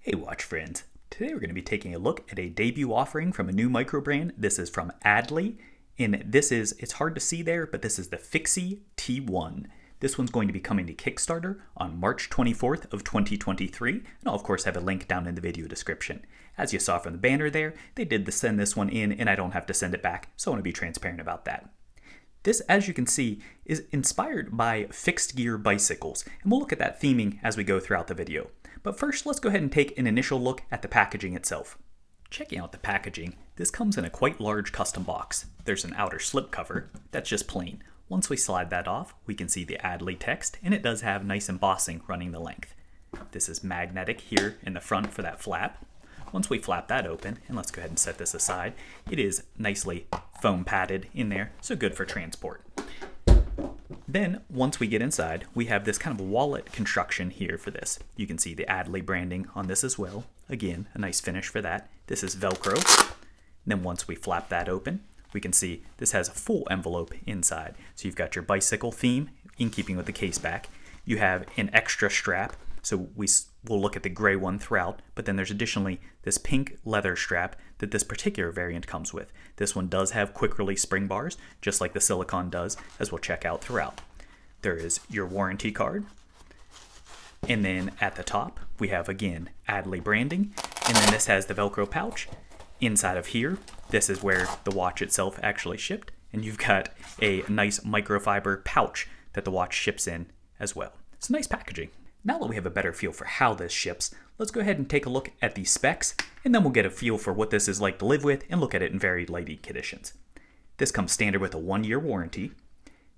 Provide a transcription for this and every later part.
Hey watch friends, today we're going to be taking a look at a debut offering from a new micro brand. This is from Adley, and it's hard to see there, but this is the FIXI-T1. This one's going to be coming to Kickstarter on March 24th of 2023, and I'll of course have a link down in the video description. As you saw from the banner there, they did send this one in, and I don't have to send it back, so I want to be transparent about that. This, as you can see, is inspired by fixed gear bicycles, and we'll look at that theming as we go throughout the video. But first, let's go ahead and take an initial look at the packaging itself. Checking out the packaging, this comes in a quite large custom box. There's an outer slip cover, that's just plain. Once we slide that off, we can see the Adley text, and it does have nice embossing running the length. This is magnetic here in the front for that flap. Once we flap that open, and let's go ahead and set this aside, it is nicely foam padded in there, so good for transport. Then, once we get inside, we have this kind of wallet construction here for this. You can see the Adley branding on this as well. Again, a nice finish for that. This is Velcro. Then once we flap that open, we can see this has a full envelope inside. So you've got your bicycle theme in keeping with the case back. You have an extra strap. So we'll look at the gray one throughout, but then there's additionally this pink leather strap that this particular variant comes with. This one does have quick release spring bars, just like the silicone does, as we'll check out throughout. There is your warranty card. And then at the top, we have again, Adley branding. And then this has the Velcro pouch. Inside of here, this is where the watch itself actually shipped. And you've got a nice microfiber pouch that the watch ships in as well. It's nice packaging. Now that we have a better feel for how this ships, let's go ahead and take a look at the specs, and then we'll get a feel for what this is like to live with and look at it in varied lighting conditions. This comes standard with a 1-year warranty.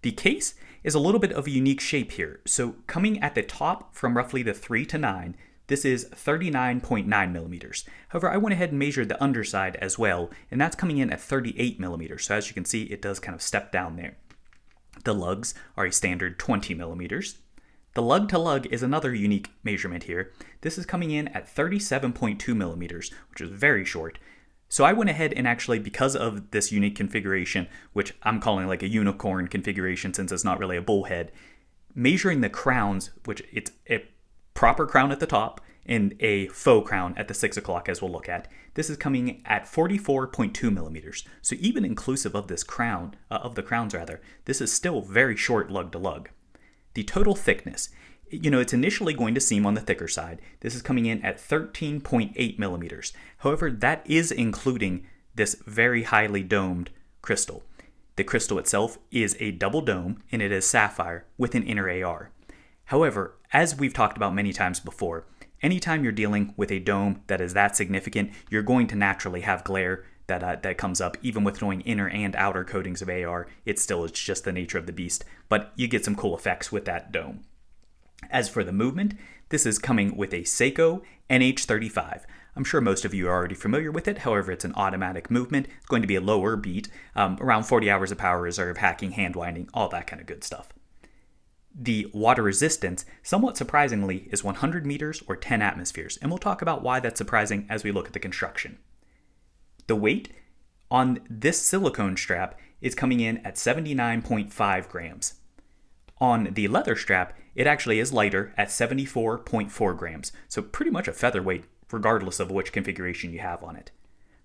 The case is a little bit of a unique shape here. So coming at the top from roughly the 3 to 9, this is 39.9 millimeters. However, I went ahead and measured the underside as well, and that's coming in at 38 millimeters. So as you can see, it does kind of step down there. The lugs are a standard 20 millimeters. The lug to lug is another unique measurement here. This is coming in at 37.2 millimeters, which is very short. So I went ahead and actually, because of this unique configuration, which I'm calling like a unicorn configuration since it's not really a bullhead, measuring the crowns, which it's a proper crown at the top and a faux crown at the 6 o'clock as we'll look at, this is coming at 44.2 millimeters. So even inclusive of this crown, of the crowns rather, this is still very short lug to lug. The total thickness, it's initially going to seem on the thicker side. This is coming in at 13.8 millimeters. However, that is including this very highly domed crystal. The crystal itself is a double dome, and it is sapphire with an inner AR. However, as we've talked about many times before, anytime you're dealing with a dome that is that significant, you're going to naturally have glare that comes up. Even with knowing inner and outer coatings of AR, it's just the nature of the beast, but you get some cool effects with that dome. As for the movement, this is coming with a Seiko NH35. I'm sure most of you are already familiar with it. However, it's an automatic movement. It's going to be a lower beat, around 40 hours of power reserve, hacking, hand winding, all that kind of good stuff. The water resistance, somewhat surprisingly, is 100 meters or 10 atmospheres, and we'll talk about why that's surprising as we look at the construction. The weight on this silicone strap is coming in at 79.5 grams. On the leather strap, it actually is lighter at 74.4 grams, so pretty much a featherweight regardless of which configuration you have on it.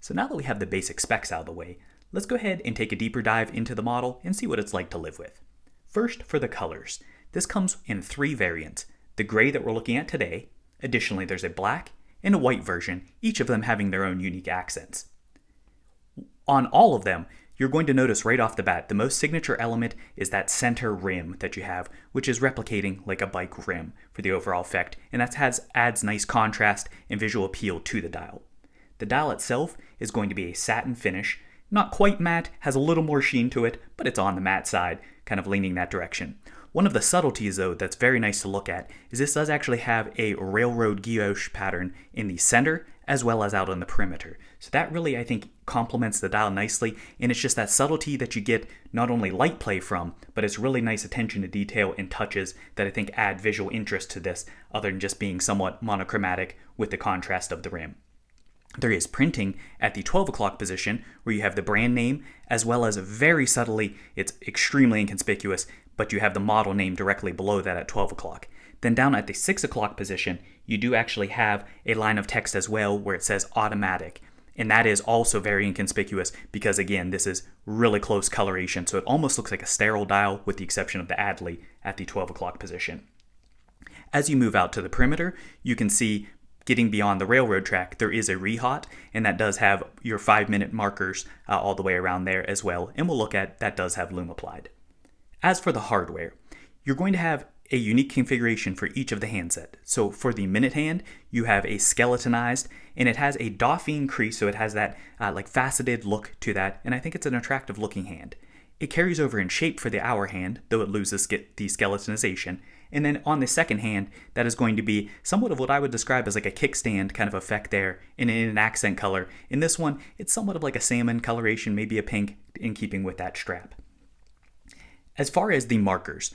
So now that we have the basic specs out of the way, let's go ahead and take a deeper dive into the model and see what it's like to live with. First, for the colors. This comes in 3 variants. The gray that we're looking at today, additionally there's a black and a white version, each of them having their own unique accents. On all of them, you're going to notice right off the bat, the most signature element is that center rim that you have, which is replicating like a bike rim for the overall effect, and that adds nice contrast and visual appeal to the dial. The dial itself is going to be a satin finish, not quite matte, has a little more sheen to it, but it's on the matte side, kind of leaning that direction. One of the subtleties, though, that's very nice to look at is this does actually have a railroad guilloche pattern in the center as well as out on the perimeter. So that really, I think, complements the dial nicely, and it's just that subtlety that you get not only light play from, but it's really nice attention to detail and touches that I think add visual interest to this, other than just being somewhat monochromatic with the contrast of the rim. There is printing at the 12 o'clock position where you have the brand name, as well as very subtly, it's extremely inconspicuous, but you have the model name directly below that at 12 o'clock. Then down at the 6 o'clock position, you do actually have a line of text as well where it says automatic. And that is also very inconspicuous because, again, this is really close coloration. So it almost looks like a sterile dial with the exception of the Adley at the 12 o'clock position. As you move out to the perimeter, you can see getting beyond the railroad track, there is a rehot, and that does have your 5-minute markers all the way around there as well. And we'll look at that does have loom applied. As for the hardware, you're going to have a unique configuration for each of the handset. So for the minute hand, you have a skeletonized, and it has a Dauphine crease, so it has that like faceted look to that, and I think it's an attractive looking hand. It carries over in shape for the hour hand, though it loses the skeletonization. And then on the second hand, that is going to be somewhat of what I would describe as like a kickstand kind of effect there, and in an accent color. In this one, it's somewhat of like a salmon coloration, maybe a pink, in keeping with that strap. As far as the markers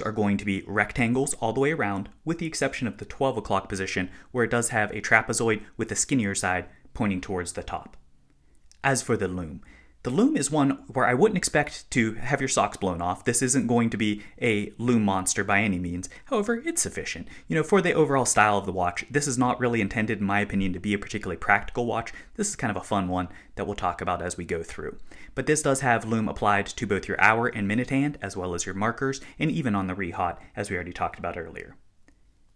are going to be rectangles all the way around, with the exception of the 12 o'clock position, where it does have a trapezoid with the skinnier side pointing towards the top. As for the loom is one where I wouldn't expect to have your socks blown off. This isn't going to be a loom monster by any means. However, it's sufficient. For the overall style of the watch, this is not really intended, in my opinion, to be a particularly practical watch. This is kind of a fun one that we'll talk about as we go through. But this does have loom applied to both your hour and minute hand, as well as your markers, and even on the rehot, as we already talked about earlier.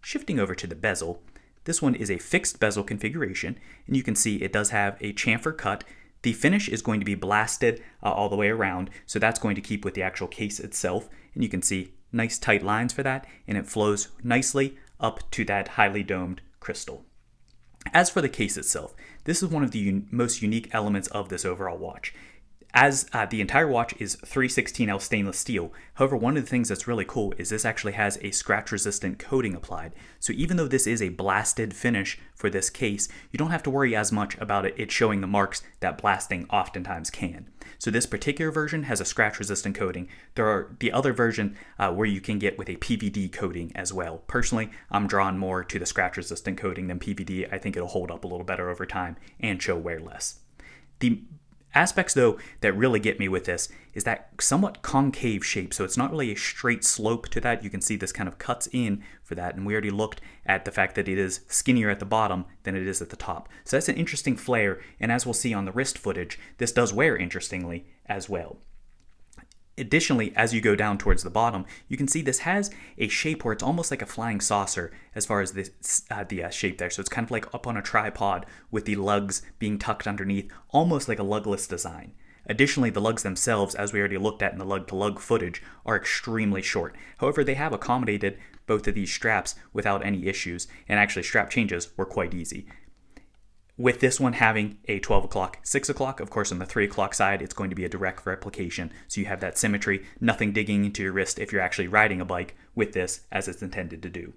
Shifting over to the bezel, this one is a fixed bezel configuration, and you can see it does have a chamfer cut. The finish is going to be blasted all the way around, so that's going to keep with the actual case itself, and you can see nice tight lines for that, and it flows nicely up to that highly domed crystal. As for the case itself, this is one of the most unique elements of this overall watch. As the entire watch is 316L stainless steel, however, one of the things that's really cool is this actually has a scratch-resistant coating applied. So even though this is a blasted finish for this case, you don't have to worry as much about it showing the marks that blasting oftentimes can. So this particular version has a scratch-resistant coating. There are the other version where you can get with a PVD coating as well. Personally, I'm drawn more to the scratch-resistant coating than PVD. I think it'll hold up a little better over time and show wear less. The aspects, though, that really get me with this is that somewhat concave shape. So it's not really a straight slope to that. You can see this kind of cuts in for that. And we already looked at the fact that it is skinnier at the bottom than it is at the top. So that's an interesting flare. And as we'll see on the wrist footage, this does wear interestingly as well. Additionally, as you go down towards the bottom, you can see this has a shape where it's almost like a flying saucer as far as the shape there. So it's kind of like up on a tripod with the lugs being tucked underneath, almost like a lugless design. Additionally, the lugs themselves, as we already looked at in the lug-to-lug footage, are extremely short. However, they have accommodated both of these straps without any issues, and actually strap changes were quite easy. With this one having a 12 o'clock, 6 o'clock, of course on the 3 o'clock side, it's going to be a direct replication. So you have that symmetry, nothing digging into your wrist if you're actually riding a bike with this as it's intended to do.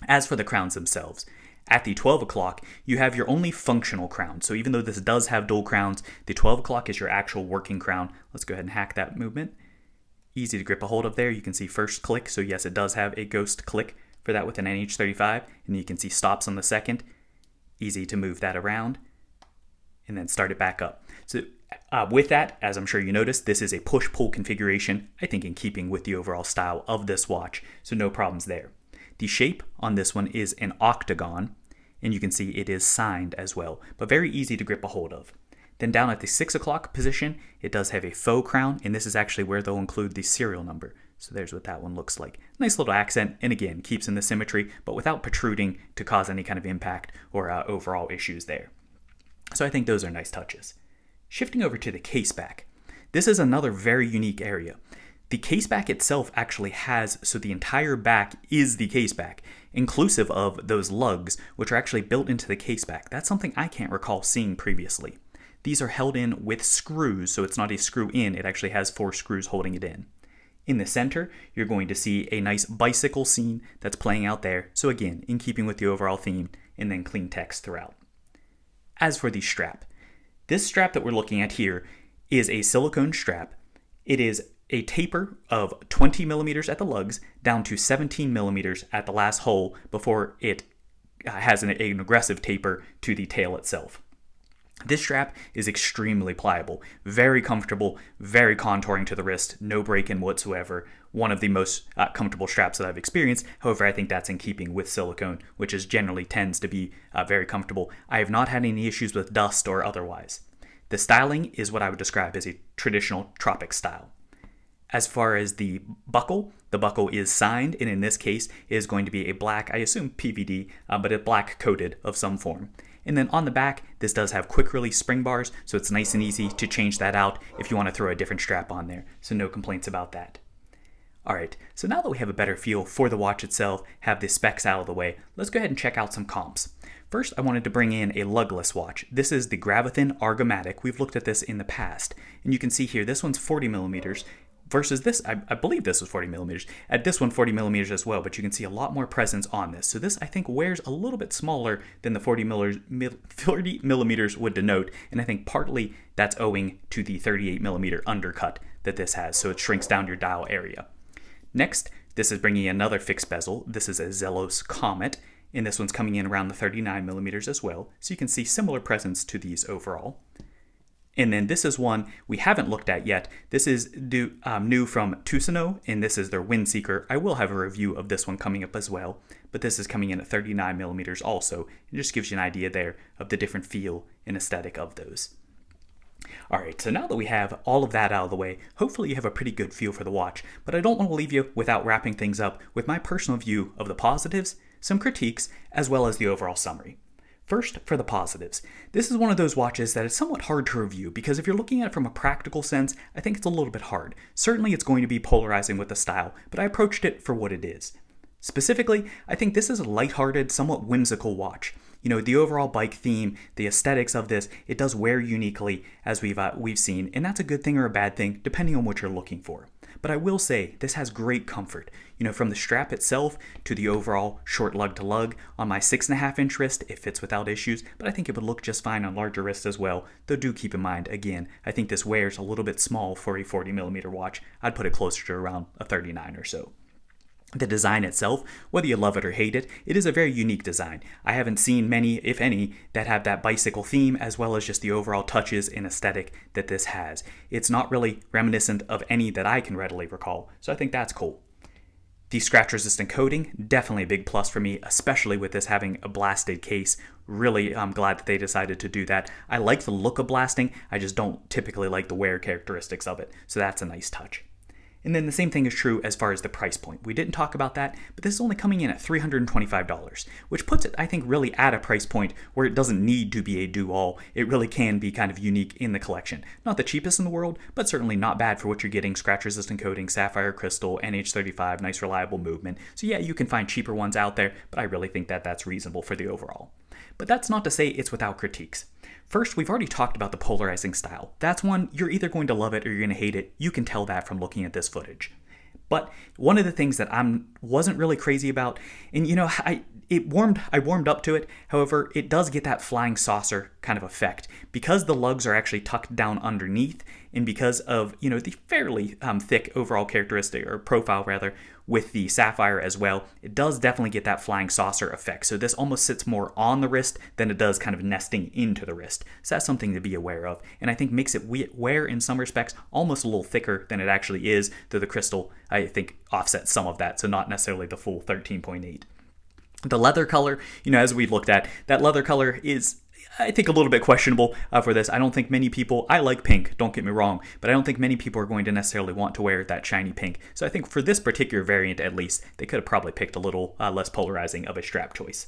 As for the crowns themselves, at the 12 o'clock, you have your only functional crown. So even though this does have dual crowns, the 12 o'clock is your actual working crown. Let's go ahead and hack that movement. Easy to grip a hold of there. You can see first click. So yes, it does have a ghost click for that with an NH35. And you can see stops on the second. Easy to move that around and then start it back up. So with that, as I'm sure you noticed, this is a push-pull configuration, I think in keeping with the overall style of this watch, so no problems there. The shape on this one is an octagon, and you can see it is signed as well, but very easy to grip a hold of. Then down at the 6 o'clock position, it does have a faux crown, and this is actually where they'll include the serial number. So there's what that one looks like. Nice little accent, and again, keeps in the symmetry, but without protruding to cause any kind of impact or overall issues there. So I think those are nice touches. Shifting over to the case back. This is another very unique area. The case back itself actually has, so the entire back is the case back, inclusive of those lugs, which are actually built into the case back. That's something I can't recall seeing previously. These are held in with screws, so it's not a screw in, it actually has 4 screws holding it in. In the center, you're going to see a nice bicycle scene that's playing out there. So again, in keeping with the overall theme, and then clean text throughout. As for the strap, this strap that we're looking at here is a silicone strap. It is a taper of 20 millimeters at the lugs down to 17 millimeters at the last hole before it has an aggressive taper to the tail itself. This strap is extremely pliable, very comfortable, very contouring to the wrist, no break-in whatsoever. one of the most comfortable straps that I've experienced. However, I think that's in keeping with silicone, which is generally tends to be very comfortable. I have not had any issues with dust or otherwise. The styling is what I would describe as a traditional tropic style. As far as the buckle is signed, and in this case is going to be a black, I assume PVD, but a black coated of some form. And then on the back, this does have quick release spring bars, so it's nice and easy to change that out if you want to throw a different strap on there. So no complaints about that. Alright, so now that we have a better feel for the watch itself, have the specs out of the way, let's go ahead and check out some comps. First, I wanted to bring in a lugless watch. This is the Gravithin Argomatic. We've looked at this in the past, and you can see here, this one's 40 millimeters, versus this, I believe this was 40 millimeters. At this one, 40 millimeters as well, but you can see a lot more presence on this. So this, I think, wears a little bit smaller than the 40 millimeters would denote, and I think partly that's owing to the 38 millimeter undercut that this has, so it shrinks down your dial area. Next, this is bringing another fixed bezel. This is a Zelos Comet, and this one's coming in around the 39 millimeters as well, so you can see similar presence to these overall. And then this is one we haven't looked at yet. This is new from Tusino, and this is their Windseeker. I will have a review of this one coming up as well, but this is coming in at 39 millimeters also. It just gives you an idea there of the different feel and aesthetic of those. Alright, so now that we have all of that out of the way, hopefully you have a pretty good feel for the watch, but I don't want to leave you without wrapping things up with my personal view of the positives, some critiques, as well as the overall summary. First, for the positives. This is one of those watches that is somewhat hard to review because if you're looking at it from a practical sense, I think it's a little bit hard. Certainly it's going to be polarizing with the style, but I approached it for what it is. Specifically, I think this is a lighthearted, somewhat whimsical watch. You know, the overall bike theme, the aesthetics of this, it does wear uniquely as we've seen, and that's a good thing or a bad thing, depending on what you're looking for. But I will say, this has great comfort. You know, from the strap itself to the overall short lug to lug. On my 6.5-inch wrist, it fits without issues, but I think it would look just fine on larger wrists as well. Though do keep in mind, again, I think this wears a little bit small for a 40 millimeter watch. I'd put it closer to around a 39 or so. The design itself, whether you love it or hate it, it is a very unique design. I haven't seen many, if any, that have that bicycle theme as well as just the overall touches and aesthetic that this has. It's not really reminiscent of any that I can readily recall, so I think that's cool. The scratch-resistant coating, definitely a big plus for me, especially with this having a blasted case. Really, I'm glad that they decided to do that. I like the look of blasting, I just don't typically like the wear characteristics of it, so that's a nice touch. And then the same thing is true as far as the price point. We didn't talk about that, but this is only coming in at $325, which puts it, I think, really at a price point where it doesn't need to be a do-all. It really can be kind of unique in the collection. Not the cheapest in the world, but certainly not bad for what you're getting. Scratch-resistant coating, sapphire crystal, NH35, nice reliable movement. So yeah, you can find cheaper ones out there, but I really think that that's reasonable for the overall. But that's not to say it's without critiques. First, we've already talked about the polarizing style. That's one, you're either going to love it or you're going to hate it. You can tell that from looking at this footage. But one of the things that I wasn't really crazy about, and you know, I warmed up to it. However, it does get that flying saucer kind of effect because the lugs are actually tucked down underneath, and because of, you know, the fairly thick overall characteristic or profile rather with the sapphire as well, it does definitely get that flying saucer effect. So this almost sits more on the wrist than it does kind of nesting into the wrist. So that's something to be aware of, and I think makes it wear in some respects almost a little thicker than it actually is, though the crystal I think offsets some of that, so not necessarily the full 13.8. The leather color, you know, as we've looked at, that leather color is, I think, a little bit questionable for this. I don't think many people, I like pink, don't get me wrong, but I don't think many people are going to necessarily want to wear that shiny pink. So I think for this particular variant at least, they could have probably picked a little less polarizing of a strap choice.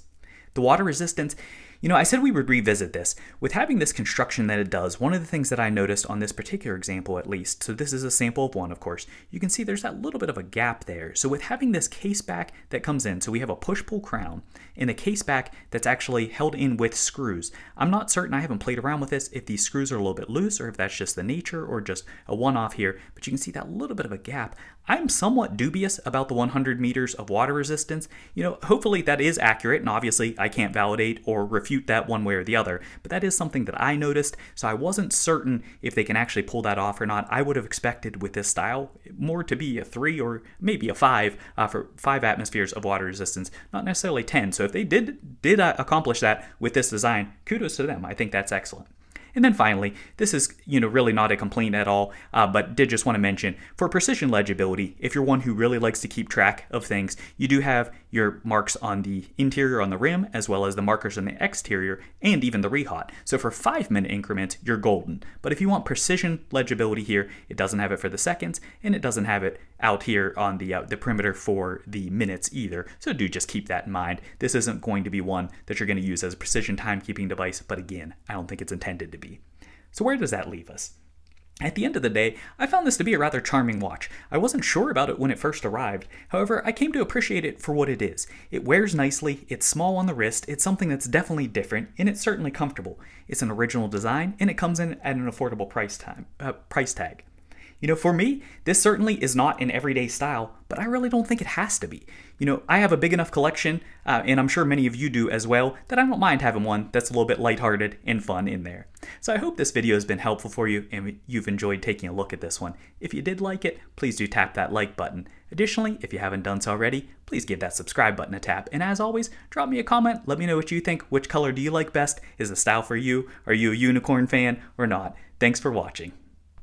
The water resistance, you know, I said we would revisit this. With having this construction that it does, one of the things that I noticed on this particular example at least, so this is a sample of one of course, you can see there's that little bit of a gap there. So with having this case back that comes in, so we have a push-pull crown and a case back that's actually held in with screws. I'm not certain, I haven't played around with this, if these screws are a little bit loose or if that's just the nature or just a one-off here, but you can see that little bit of a gap. I'm somewhat dubious about the 100 meters of water resistance. You know, hopefully that is accurate, and obviously I can't validate or refute that one way or the other, but that is something that I noticed, so I wasn't certain if they can actually pull that off or not. I would have expected with this style more to be a 3 or maybe a 5 for 5 atmospheres of water resistance, not necessarily 10. So if they did accomplish that with this design, kudos to them. I think that's excellent. And then finally, this is, really not a complaint at all, but did just want to mention, for precision legibility, if you're one who really likes to keep track of things, you do have your marks on the interior on the rim, as well as the markers on the exterior, and even the rehot. So for 5-minute increments, you're golden. But if you want precision legibility here, it doesn't have it for the seconds, and it doesn't have it out here on the perimeter for the minutes either. So do just keep that in mind. This isn't going to be one that you're going to use as a precision timekeeping device, but again, I don't think it's intended to be. So where does that leave us? At the end of the day, I found this to be a rather charming watch. I wasn't sure about it when it first arrived. However, I came to appreciate it for what it is. It wears nicely, it's small on the wrist, it's something that's definitely different, and it's certainly comfortable. It's an original design, and it comes in at an affordable price tag. For me, this certainly is not an everyday style, but I really don't think it has to be. I have a big enough collection, and I'm sure many of you do as well, that I don't mind having one that's a little bit lighthearted and fun in there. So I hope this video has been helpful for you and you've enjoyed taking a look at this one. If you did like it, please do tap that like button. Additionally, if you haven't done so already, please give that subscribe button a tap. And as always, drop me a comment, let me know what you think. Which color do you like best? Is the style for you? Are you a unicorn fan or not? Thanks for watching.